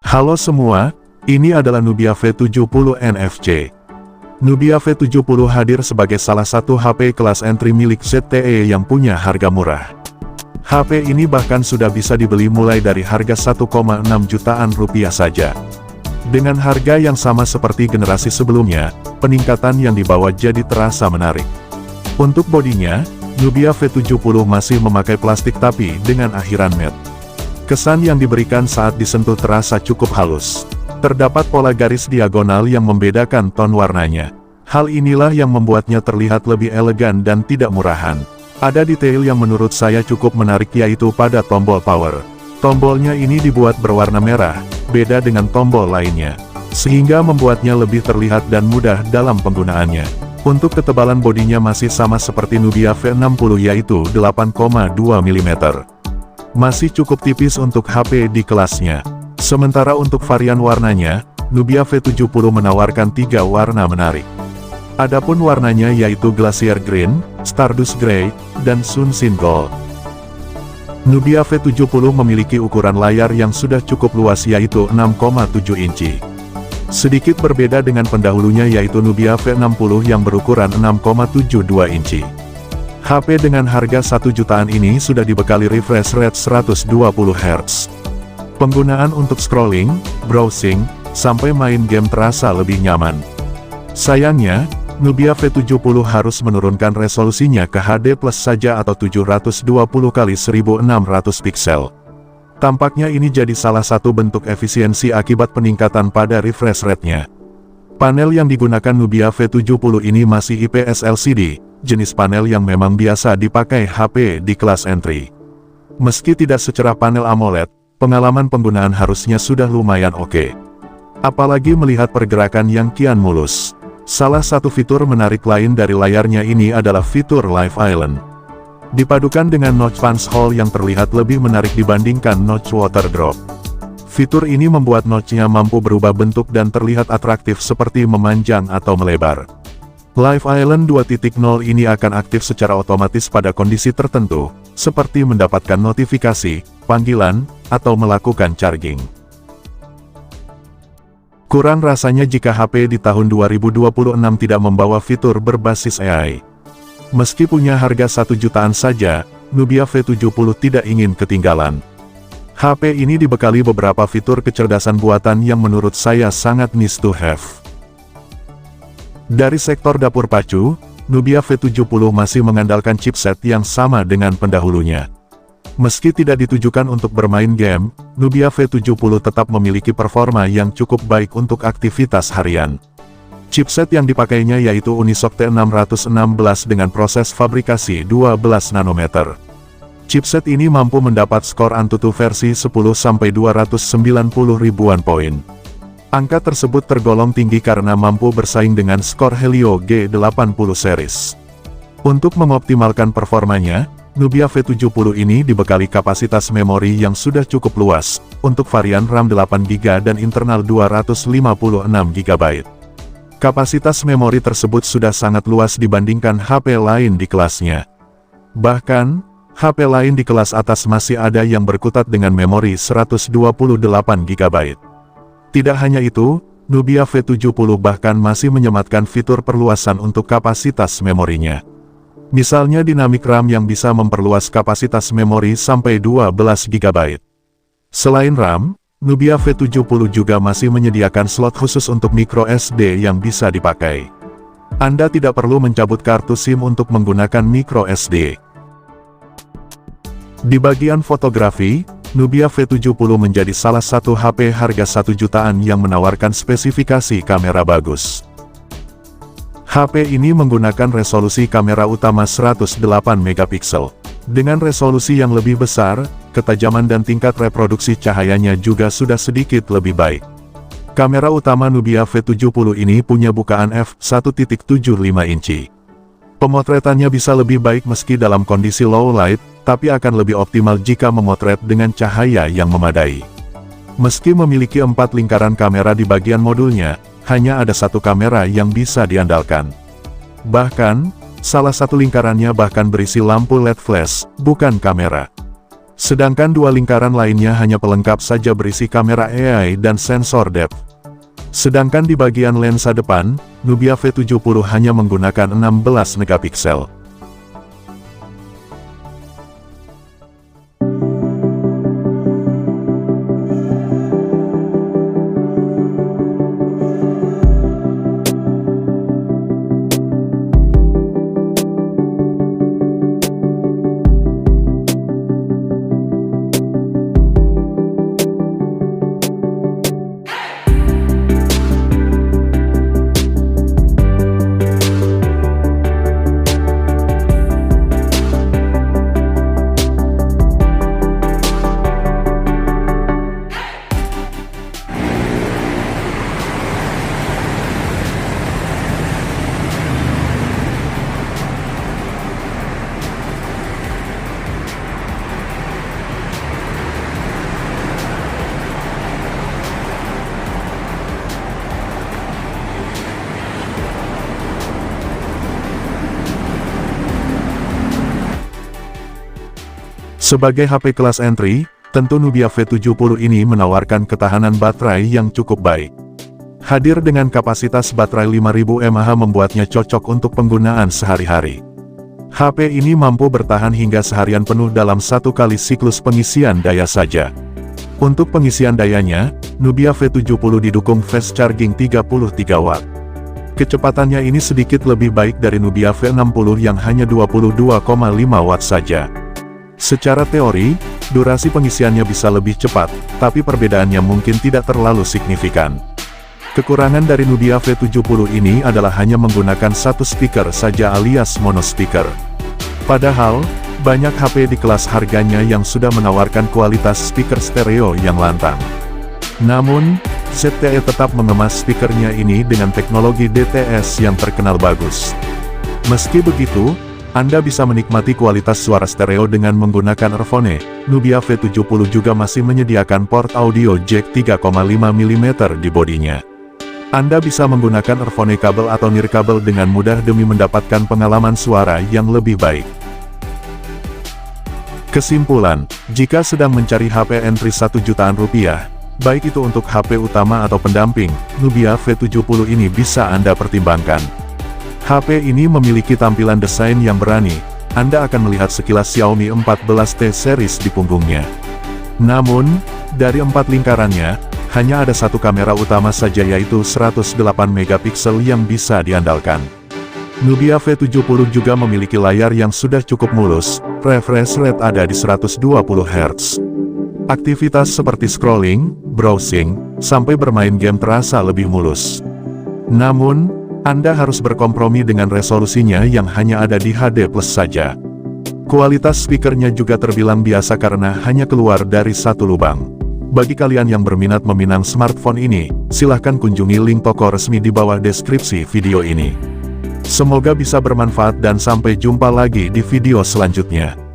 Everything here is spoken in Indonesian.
Halo semua, ini adalah Nubia V70 NFC. Nubia V70 hadir sebagai salah satu HP kelas entry milik ZTE yang punya harga murah. HP ini bahkan sudah bisa dibeli mulai dari harga 1,6 jutaan rupiah saja. Dengan harga yang sama seperti generasi sebelumnya, peningkatan yang dibawa jadi terasa menarik. Untuk bodinya, Nubia V70 masih memakai plastik tapi dengan akhiran matte. Kesan yang diberikan saat disentuh terasa cukup halus. Terdapat pola garis diagonal yang membedakan ton warnanya. Hal inilah yang membuatnya terlihat lebih elegan dan tidak murahan. Ada detail yang menurut saya cukup menarik yaitu pada tombol power. Tombolnya ini dibuat berwarna merah, beda dengan tombol lainnya. Sehingga membuatnya lebih terlihat dan mudah dalam penggunaannya. Untuk ketebalan bodinya masih sama seperti Nubia V60 yaitu 8,2 mm. Masih cukup tipis untuk HP di kelasnya. Sementara untuk varian warnanya, Nubia V70 menawarkan 3 warna menarik. Adapun warnanya yaitu Glacier Green, Stardust Grey, dan Sunshine Gold. Nubia V70 memiliki ukuran layar yang sudah cukup luas yaitu 6,7 inci. Sedikit berbeda dengan pendahulunya yaitu Nubia V60 yang berukuran 6,72 inci. HP dengan harga 1 jutaan ini sudah dibekali refresh rate 120 Hz. Penggunaan untuk scrolling, browsing, sampai main game terasa lebih nyaman. Sayangnya, Nubia V70 harus menurunkan resolusinya ke HD+ saja atau 720x1600 piksel. Tampaknya ini jadi salah satu bentuk efisiensi akibat peningkatan pada refresh rate-nya. Panel yang digunakan Nubia V70 ini masih IPS LCD, jenis panel yang memang biasa dipakai HP di kelas entry. Meski tidak secerah panel AMOLED, pengalaman penggunaan harusnya sudah lumayan oke. Apalagi melihat pergerakan yang kian mulus. Salah satu fitur menarik lain dari layarnya ini adalah fitur Live Island. Dipadukan dengan notch punch hole yang terlihat lebih menarik dibandingkan notch water drop. Fitur ini membuat notch-nya mampu berubah bentuk dan terlihat atraktif seperti memanjang atau melebar. Live Island 2.0 ini akan aktif secara otomatis pada kondisi tertentu, seperti mendapatkan notifikasi, panggilan, atau melakukan charging. Kurang rasanya jika HP di tahun 2026 tidak membawa fitur berbasis AI. Meski punya harga 1 jutaan saja, Nubia V70 tidak ingin ketinggalan. HP ini dibekali beberapa fitur kecerdasan buatan yang menurut saya sangat nice to have. Dari sektor dapur pacu, Nubia V70 masih mengandalkan chipset yang sama dengan pendahulunya. Meski tidak ditujukan untuk bermain game, Nubia V70 tetap memiliki performa yang cukup baik untuk aktivitas harian. Chipset yang dipakainya yaitu Unisoc T616 dengan proses fabrikasi 12 nanometer. Chipset ini mampu mendapat skor Antutu versi 10-290 ribuan poin. Angka tersebut tergolong tinggi karena mampu bersaing dengan skor Helio G80 series. Untuk mengoptimalkan performanya, Nubia V70 ini dibekali kapasitas memori yang sudah cukup luas, untuk varian RAM 8GB dan internal 256GB. Kapasitas memori tersebut sudah sangat luas dibandingkan HP lain di kelasnya. Bahkan, HP lain di kelas atas masih ada yang berkutat dengan memori 128GB. Tidak hanya itu, Nubia V70 bahkan masih menyematkan fitur perluasan untuk kapasitas memorinya. Misalnya Dynamic RAM yang bisa memperluas kapasitas memori sampai 12GB. Selain RAM, Nubia V70 juga masih menyediakan slot khusus untuk micro SD yang bisa dipakai. Anda tidak perlu mencabut kartu SIM untuk menggunakan micro SD. Di bagian fotografi, Nubia V70 menjadi salah satu HP harga 1 jutaan yang menawarkan spesifikasi kamera bagus. HP ini menggunakan resolusi kamera utama 108 megapiksel. Dengan resolusi yang lebih besar, ketajaman dan tingkat reproduksi cahayanya juga sudah sedikit lebih baik. Kamera utama Nubia V70 ini punya bukaan f1.75 inci. Pemotretannya bisa lebih baik meski dalam kondisi low light, tapi akan lebih optimal jika memotret dengan cahaya yang memadai. Meski memiliki 4 lingkaran kamera di bagian modulnya, hanya ada satu kamera yang bisa diandalkan. Bahkan, salah satu lingkarannya bahkan berisi lampu LED flash, bukan kamera. Sedangkan dua lingkaran lainnya hanya pelengkap saja berisi kamera AI dan sensor depth. Sedangkan di bagian lensa depan, Nubia V70 hanya menggunakan 16 megapiksel. Sebagai HP kelas entry, tentu Nubia V70 ini menawarkan ketahanan baterai yang cukup baik. Hadir dengan kapasitas baterai 5000 mAh membuatnya cocok untuk penggunaan sehari-hari. HP ini mampu bertahan hingga seharian penuh dalam satu kali siklus pengisian daya saja. Untuk pengisian dayanya, Nubia V70 didukung fast charging 33 Watt. Kecepatannya ini sedikit lebih baik dari Nubia V60 yang hanya 22,5 Watt saja. Secara teori, durasi pengisiannya bisa lebih cepat, tapi perbedaannya mungkin tidak terlalu signifikan. Kekurangan dari Nubia V70 ini adalah hanya menggunakan satu speaker saja alias mono speaker. Padahal, banyak HP di kelas harganya yang sudah menawarkan kualitas speaker stereo yang lantang. Namun, ZTE tetap mengemas speakernya ini dengan teknologi DTS yang terkenal bagus. Meski begitu, Anda bisa menikmati kualitas suara stereo dengan menggunakan earphone. Nubia V70 juga masih menyediakan port audio jack 3,5 mm di bodinya. Anda bisa menggunakan earphone kabel atau nirkabel dengan mudah demi mendapatkan pengalaman suara yang lebih baik. Kesimpulan, jika sedang mencari HP entry 1 jutaan rupiah, baik itu untuk HP utama atau pendamping, Nubia V70 ini bisa Anda pertimbangkan. HP ini memiliki tampilan desain yang berani, Anda akan melihat sekilas Xiaomi 14T series di punggungnya. Namun, dari 4 lingkarannya, hanya ada satu kamera utama saja yaitu 108 megapiksel yang bisa diandalkan. Nubia V70 juga memiliki layar yang sudah cukup mulus, refresh rate ada di 120 Hz. Aktivitas seperti scrolling, browsing, sampai bermain game terasa lebih mulus. Namun, Anda harus berkompromi dengan resolusinya yang hanya ada di HD+ saja. Kualitas speakernya juga terbilang biasa karena hanya keluar dari satu lubang. Bagi kalian yang berminat meminang smartphone ini, silahkan kunjungi link toko resmi di bawah deskripsi video ini. Semoga bisa bermanfaat dan sampai jumpa lagi di video selanjutnya.